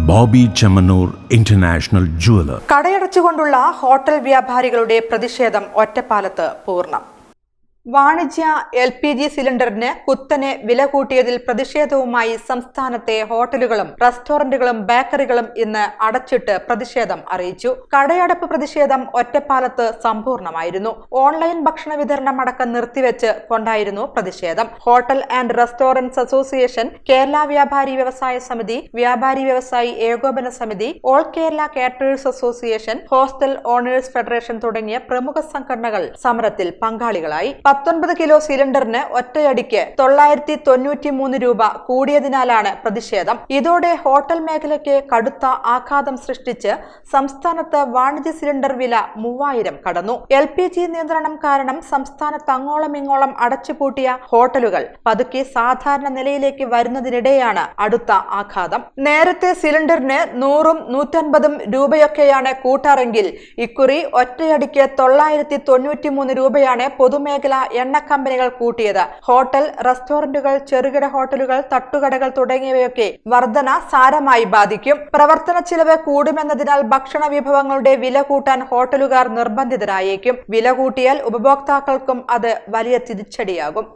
Bobby Chemmanur international jeweller. കടയടച്ചുകൊണ്ടുള്ള hotel വ്യാപാരികളുടെ പ്രതിഷേധം ഒറ്റപ്പാലത്ത് പൂർണ്ണം. വാണിജ്യ LPG സിലിണ്ടറിന് കുത്തനെ വില കൂട്ടിയതിൽ പ്രതിഷേധവുമായി സംസ്ഥാനത്തെ ഹോട്ടലുകളും റെസ്റ്റോറന്റുകളും ബേക്കറികളും ഇന്ന് അടച്ചിട്ട് പ്രതിഷേധം അറിയിച്ചു. കടയടപ്പ് പ്രതിഷേധം ഒറ്റപ്പാലത്ത് സമ്പൂർണമായിരുന്നു. ഓൺലൈൻ ഭക്ഷണ വിതരണം അടക്കം നിർത്തിവെച്ച് കൊണ്ടായിരുന്നു പ്രതിഷേധം. Hotel and restaurants association, Kerala Vyapari Vyavasaya Samithi, Vyapari Vyavasayi Ekopana Samithi, all Kerala caterers association, hostel owners federation തുടങ്ങിയ പ്രമുഖ സംഘടനകൾ സമരത്തിൽ പങ്കാളികളായി. 19 കിലോ സിലിണ്ടറിന് ഒറ്റയടിക്ക് 993 രൂപ കൂടിയതിനാലാണ് പ്രതിഷേധം. ഇതോടെ ഹോട്ടൽ മേഖലയ്ക്ക് കടുത്ത ആഘാതം സൃഷ്ടിച്ച് സംസ്ഥാനത്ത് വാണിജ്യ സിലിണ്ടർ വില 3000 കടന്നു. LPG നിയന്ത്രണം കാരണം സംസ്ഥാനത്ത് അങ്ങോളം ഇങ്ങോളം അടച്ചുപൂട്ടിയ ഹോട്ടലുകൾ പതുക്കെ സാധാരണ നിലയിലേക്ക് വരുന്നതിനിടെയാണ് അടുത്ത ആഘാതം. നേരത്തെ സിലിണ്ടറിന് 100ഉം 150ഉം രൂപയൊക്കെയാണ് കൂട്ടാറെങ്കിൽ ഇക്കുറി ഒറ്റയടിക്ക് 993 രൂപയാണ് പൊതുമേഖല എണ്ണ കമ്പനികൾ കൂട്ടിയത്. ഹോട്ടൽ, റെസ്റ്റോറന്റുകൾ, ചെറുകിട ഹോട്ടലുകൾ, തട്ടുകടകൾ തുടങ്ങിയവയൊക്കെ വർധന സാരമായി ബാധിക്കും. പ്രവർത്തന ചിലവ് കൂടുമെന്നതിനാൽ ഭക്ഷണ വിഭവങ്ങളുടെ വില കൂട്ടാൻ ഹോട്ടലുകാർ നിർബന്ധിതരായേക്കും. വില കൂട്ടിയാൽ ഉപഭോക്താക്കൾക്കും അത് വലിയ തിരിച്ചടിയാകും.